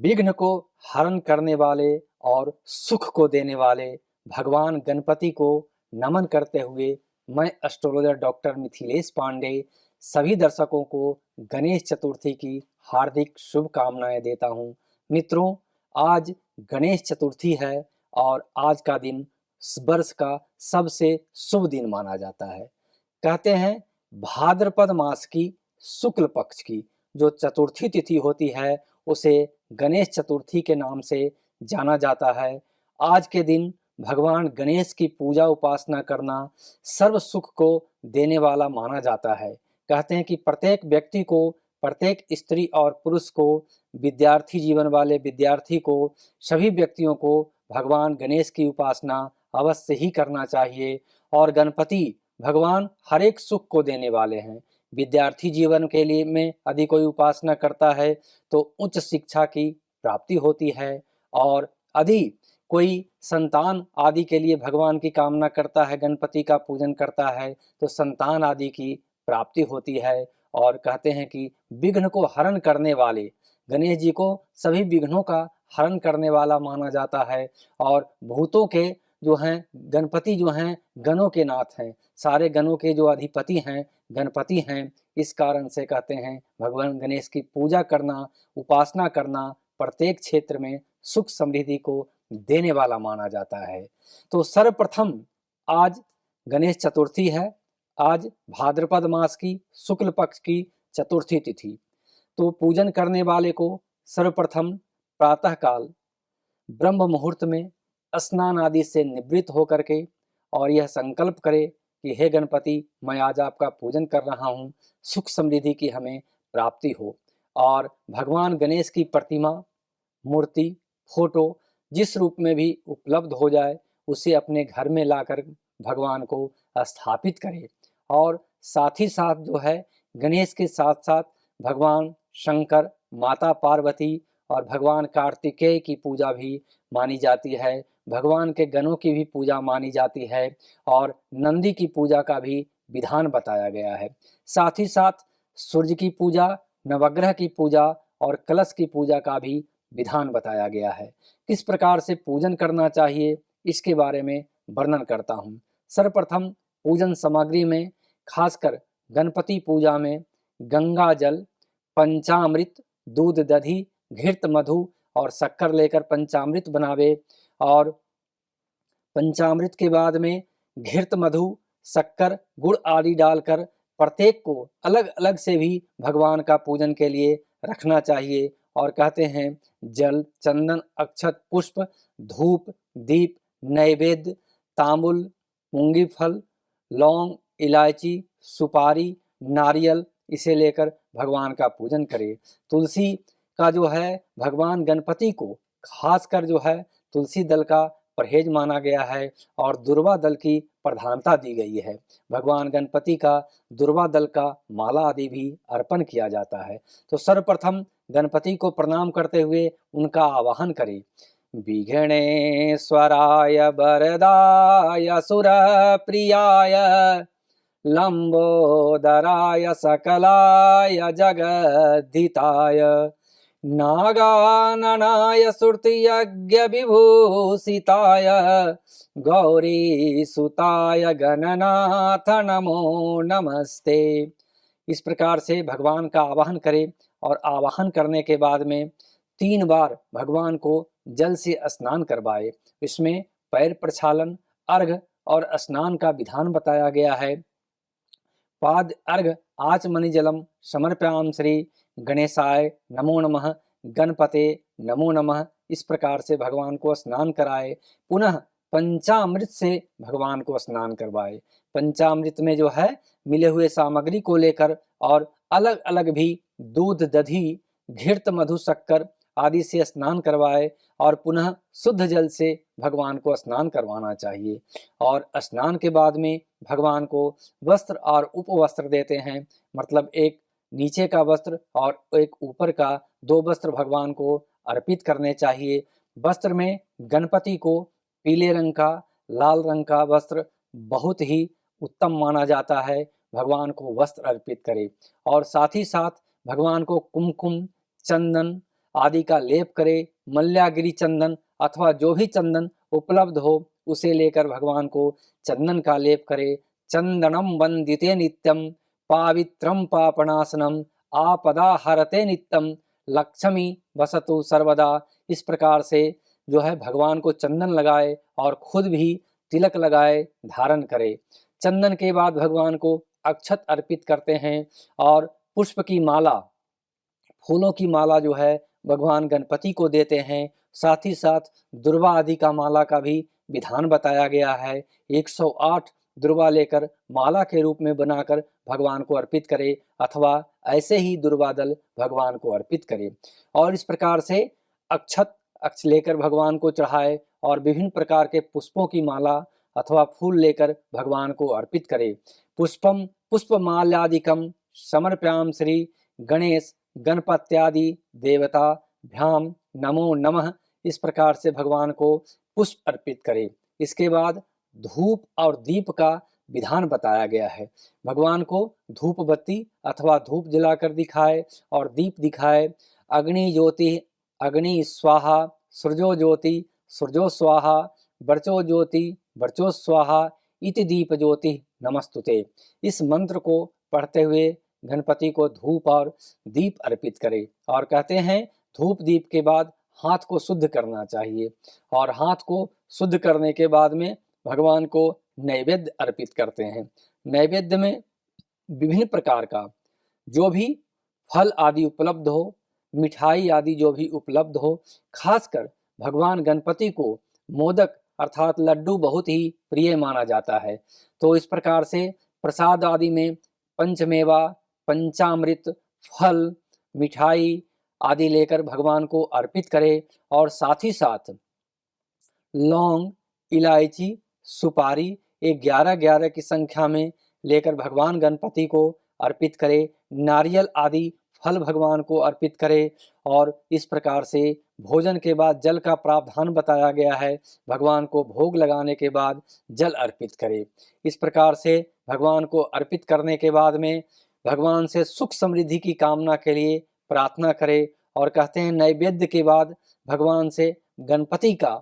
विघ्न को हरण करने वाले और सुख को देने वाले भगवान गणपति को नमन करते हुए मैं एस्ट्रोलॉजर डॉक्टर मिथिलेश पांडे सभी दर्शकों को गणेश चतुर्थी की हार्दिक शुभकामनाएं देता हूं। मित्रों, आज गणेश चतुर्थी है और आज का दिन वर्ष का सबसे शुभ दिन माना जाता है। कहते हैं भाद्रपद मास की शुक्ल पक्ष की जो चतुर्थी तिथि होती है उसे गणेश चतुर्थी के नाम से जाना जाता है। आज के दिन भगवान गणेश की पूजा उपासना करना सर्व सुख को देने वाला माना जाता है। कहते हैं कि प्रत्येक व्यक्ति को, प्रत्येक स्त्री और पुरुष को, विद्यार्थी जीवन वाले विद्यार्थी को, सभी व्यक्तियों को भगवान गणेश की उपासना अवश्य ही करना चाहिए। और गणपति भगवान हर एक सुख को देने वाले हैं। विद्यार्थी जीवन के लिए में यदि कोई उपासना करता है तो उच्च शिक्षा की प्राप्ति होती है, और यदि कोई संतान आदि के लिए भगवान की कामना करता है, गणपति का पूजन करता है, तो संतान आदि की प्राप्ति होती है। और कहते हैं कि विघ्न को हरण करने वाले गणेश जी को सभी विघ्नों का हरण करने वाला माना जाता है। और भूतों के जो हैं गणपति, जो हैं गणों के नाथ हैं, सारे गणों के जो अधिपति हैं गणपति हैं। इस कारण से कहते हैं भगवान गणेश की पूजा करना, उपासना करना प्रत्येक क्षेत्र में सुख समृद्धि को देने वाला माना जाता है। तो सर्वप्रथम आज गणेश चतुर्थी है। आज भाद्रपद मास की शुक्ल पक्ष की चतुर्थी तिथि। तो पूजन करने वाले को सर्वप्रथम प्रातः काल ब्रह्म मुहूर्त में स्नान आदि से निवृत्त होकर के और यह संकल्प करे कि हे गणपति, मैं आज आपका पूजन कर रहा हूँ, सुख समृद्धि की हमें प्राप्ति हो। और भगवान गणेश की प्रतिमा, मूर्ति, फोटो जिस रूप में भी उपलब्ध हो जाए उसे अपने घर में लाकर भगवान को स्थापित करे। और साथ ही साथ जो है गणेश के साथ साथ भगवान शंकर, माता पार्वती और भगवान कार्तिकेय की पूजा भी मानी जाती है। भगवान के गणों की भी पूजा मानी जाती है और नंदी की पूजा का भी विधान बताया गया है। साथ ही साथ सूर्य की पूजा, नवग्रह की पूजा और कलश की पूजा का भी विधान बताया गया है। किस प्रकार से पूजन करना चाहिए इसके बारे में वर्णन करता हूँ। सर्वप्रथम पूजन सामग्री में खासकर गणपति पूजा में गंगा जल, पंचामृत, दूध, दधी, घृत, मधु और शक्कर लेकर पंचामृत बनावे। और पंचामृत के बाद में घृत, मधु, शक्कर, गुड़ आदि डालकर प्रत्येक को अलग अलग से भी भगवान का पूजन के लिए रखना चाहिए। और कहते हैं जल, चंदन, अक्षत, पुष्प, धूप, दीप, नैवेद्य, तांबुल, मूंगी फल, लौंग, इलायची, सुपारी, नारियल इसे लेकर भगवान का पूजन करें। तुलसी का जो है भगवान गणपति को खासकर जो है तुलसी दल का परहेज माना गया है और दुर्वा दल की प्रधानता दी गई है। भगवान गणपति का दुर्वा दल का माला आदि भी अर्पण किया जाता है। तो सर्वप्रथम गणपति को प्रणाम करते हुए उनका आवाहन करें। विघ्नेश्वराय वरदाय सुरप्रियाय लंबोदराय सकलाय जगद्धिताय नागाननाय श्रुतियज्ञ विभूषिताय गौरीसुताय गणनाथ नमो नमस्ते। इस प्रकार से भगवान का आवाहन करें और आवाहन करने के बाद में 3 बार भगवान को जल से स्नान करवाए। इसमें पैर प्रक्षालन, अर्घ और स्नान का विधान बताया गया है। पाद अर्घ आचमनीजलम समर्पयाम श्री गणेशाय नमो नमः, गणपते नमो नमः। इस प्रकार से भगवान को स्नान कराए। पुनः पंचामृत से भगवान को स्नान करवाए। पंचामृत में जो है मिले हुए सामग्री को लेकर और अलग अलग भी दूध, दधी, घृत, मधु, शक्कर आदि से स्नान करवाए और पुनः शुद्ध जल से भगवान को स्नान करवाना चाहिए। और स्नान के बाद में भगवान को वस्त्र और उपवस्त्र देते हैं, मतलब एक नीचे का वस्त्र और एक ऊपर का, 2 वस्त्र भगवान को अर्पित करने चाहिए। वस्त्र में गणपति को पीले रंग का, लाल रंग का वस्त्र बहुत ही उत्तम माना जाता है। भगवान को वस्त्र अर्पित करें और साथ ही साथ भगवान को कुमकुम, चंदन आदि का लेप करे। मल्यागिरी चंदन अथवा जो भी चंदन उपलब्ध हो उसे लेकर भगवान को चंदन का लेप करे। चंदनम वंदिते नित्यम पावित्रम पापनाशनम आपदा हरते नित्यम लक्ष्मी वसतु सर्वदा। इस प्रकार से जो है भगवान को चंदन लगाए और खुद भी तिलक लगाए, धारण करे। चंदन के बाद भगवान को अक्षत अर्पित करते हैं और पुष्प की माला, फूलों की माला जो है भगवान गणपति को देते हैं। साथ ही साथ दुर्वा आदि का माला का भी विधान बताया गया है। 108 दुर्वा लेकर माला के रूप में बनाकर भगवान को अर्पित करे अथवा ऐसे ही दुर्वा दल भगवान को अर्पित करे। और इस प्रकार से अक्षत लेकर भगवान को चढ़ाए और विभिन्न प्रकार के पुष्पों की माला अथवा फूल लेकर भगवान को अर्पित करे। पुष्पम पुष्पमाल्यादिकम समर्पयाम श्री गणेश गणपत्यादि देवता भ्याम नमो नमः। इस प्रकार से भगवान को पुष्प अर्पित करे। इसके बाद धूप और दीप का विधान बताया गया है। भगवान को धूप बत्ती अथवा धूप जलाकर दिखाए और दीप दिखाए। अग्नि ज्योति अग्नि स्वाहा, सृजो ज्योति सृजो स्वाहा, वर्चो ज्योति वर्चो स्वाहा इति दीप ज्योति नमस्तुते। इस मंत्र को पढ़ते हुए गणपति को धूप और दीप अर्पित करे और कहते हैं धूप दीप के बाद हाथ को शुद्ध करना चाहिए और हाथ को शुद्ध करने के बाद में भगवान को नैवेद्य अर्पित करते हैं। नैवेद्य में विभिन्न प्रकार का जो भी फल आदि उपलब्ध हो, मिठाई आदि जो भी उपलब्ध हो, खासकर भगवान गणपति को मोदक अर्थात लड्डू बहुत ही प्रिय माना जाता है। तो इस प्रकार से प्रसाद आदि में पंचमेवा, पंचामृत, फल, मिठाई आदि लेकर भगवान को अर्पित करे और साथ ही साथ लौंग, इलायची, सुपारी 11-11 की संख्या में लेकर भगवान गणपति को अर्पित करे। नारियल आदि फल भगवान को अर्पित करे और इस प्रकार से भोजन के बाद जल का प्रावधान बताया गया है। भगवान को भोग लगाने के बाद जल अर्पित करे। इस प्रकार से भगवान को अर्पित करने के बाद में भगवान से सुख समृद्धि की कामना के लिए प्रार्थना करे और कहते हैं नैवेद्य के बाद भगवान से गणपति का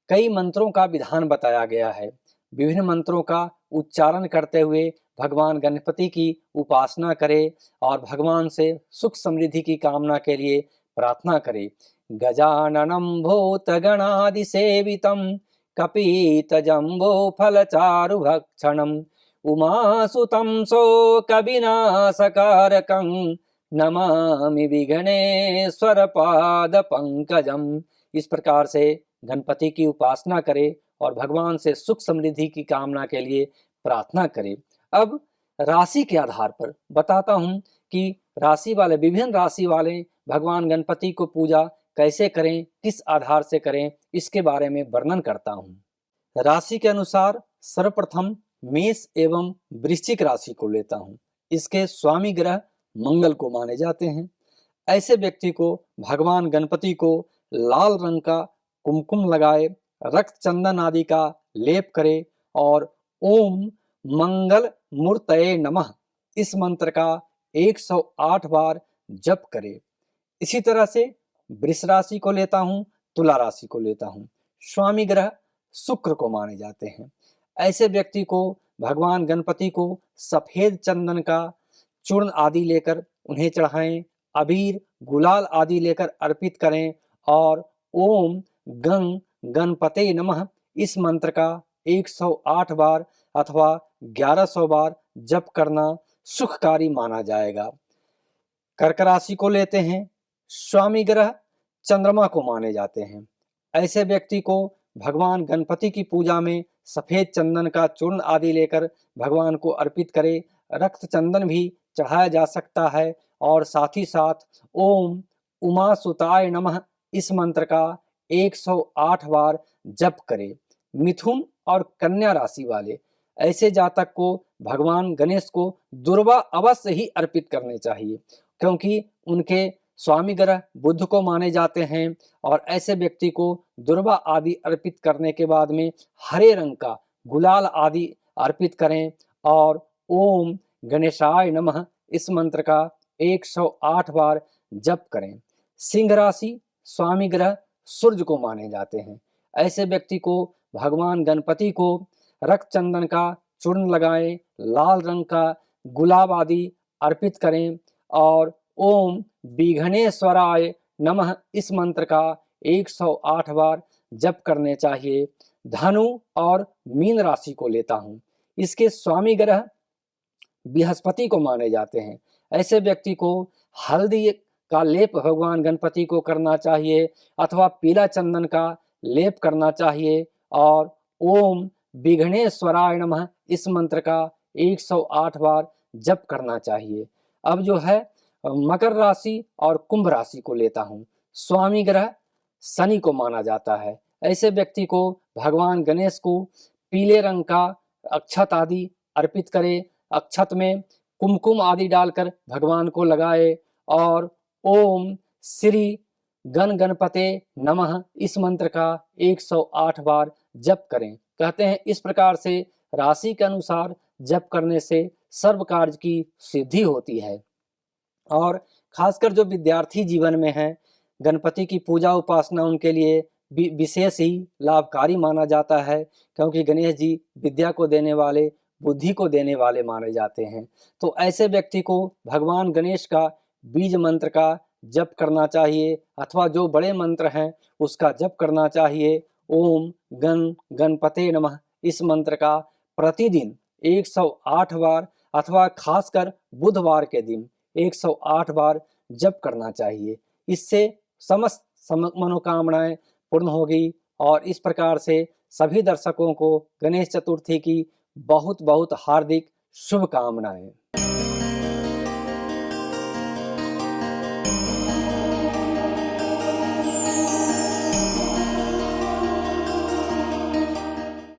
कई मंत्रों का विधान बताया गया है। विभिन्न मंत्रों का उच्चारण करते हुए भगवान गणपति की उपासना करे और भगवान से सुख समृद्धि की कामना के लिए प्रार्थना करे। गजाननं भूतगणादि सेवितं कपीत जम्बो फलचारु भक्षणं उमासुतं शोक विनाशकारकं नमामि विघ्नेश्वर पाद पंकजम। इस प्रकार से गणपति की उपासना करे और भगवान से सुख समृद्धि की कामना के लिए प्रार्थना करे। अब राशि के आधार पर बताता हूं कि राशि वाले विभिन्न राशि वाले भगवान गणपति को पूजा कैसे करें, किस आधार से करें, इसके बारे में वर्णन करता हूं। राशि के अनुसार सर्वप्रथम मेष एवं वृश्चिक राशि को लेता हूं। इसके स्वामी ग्रह मंगल को माने जाते हैं। ऐसे व्यक्ति को भगवान गणपति को लाल रंग का कुमकुम लगाए, रक्त चंदन आदि का लेप करे और ओम मंगल मूर्तये नमः इस मंत्र का 108 बार जप करे। इसी तरह से वृष राशि को लेता हूं, तुला राशि को लेता हूं। स्वामी ग्रह शुक्र को माने जाते हैं। ऐसे व्यक्ति को भगवान गणपति को सफेद चंदन का चूर्ण आदि लेकर उन्हें चढ़ाएं, अबीर गुलाल आदि लेकर अर्पित करें और ओम गंग गणपते नमः इस मंत्र का 108 बार अथवा 1100 बार जप करना सुखकारी माना जाएगा। कर्क राशि को लेते हैं। स्वामी ग्रह चंद्रमा को माने जाते हैं। ऐसे व्यक्ति को भगवान गणपति की पूजा में सफेद चंदन का चूर्ण आदि लेकर भगवान को अर्पित करे। रक्त चंदन भी चढ़ाया जा सकता है और साथ ही साथ ओम उमा सुताय नमः इस मंत्र का 108 बार जप करे। मिथुन और कन्या राशि वाले ऐसे जातक को भगवान गणेश को दुर्वा अवश्य ही अर्पित करने चाहिए, क्योंकि उनके स्वामी ग्रह बुध को माने जाते हैं और ऐसे व्यक्ति को दुर्वा आदि अर्पित करने के बाद में हरे रंग का गुलाल आदि अर्पित करें और ओम गणेशाय नमः इस मंत्र का 108 बार जप करें। सिंह राशि स्वामी ग्रह सूर्य को माने जाते हैं। ऐसे व्यक्ति को भगवान गणपति को रक्त चंदन का चूर्ण लगाएं, लाल रंग का गुलाब आदि अर्पित करें और ओम विघ्नेश्वराय नमः इस मंत्र का 108 बार जप करने चाहिए। धनु और मीन राशि को लेता हूँ। इसके स्वामी ग्रह बृहस्पति को माने जाते हैं। ऐसे व्यक्ति को हल्दी का लेप भगवान गणपति को करना चाहिए अथवा पीला चंदन का लेप करना चाहिए और ओम विघ्नेश्वराय नमः इस मंत्र का 108 बार जप करना चाहिए। अब जो है मकर राशि और कुंभ राशि को लेता हूँ। स्वामी ग्रह शनि को माना जाता है। ऐसे व्यक्ति को भगवान गणेश को पीले रंग का अक्षत आदि अर्पित करे, अक्षत में कुमकुम आदि डालकर भगवान को लगाए और ओम श्री गण गणपते नमः इस मंत्र का 108 बार जप करें। कहते हैं इस प्रकार से राशि के अनुसार जप करने से सर्व कार्य की सिद्धि होती है। और खासकर जो विद्यार्थी जीवन में है, गणपति की पूजा उपासना उनके लिए विशेष ही लाभकारी माना जाता है, क्योंकि गणेश जी विद्या को देने वाले, बुद्धि को देने वाले माने जाते हैं। तो ऐसे व्यक्ति को भगवान गणेश का बीज मंत्र का जप करना चाहिए अथवा जो बड़े मंत्र हैं उसका जप करना चाहिए। ओम गण गणपते नमः इस मंत्र का प्रतिदिन 108 बार अथवा खासकर बुधवार के दिन 108 बार जप करना चाहिए। इससे समस्त मनोकामनाएं पूर्ण होगी। और इस प्रकार से सभी दर्शकों को गणेश चतुर्थी की बहुत बहुत हार्दिक शुभकामनाएं।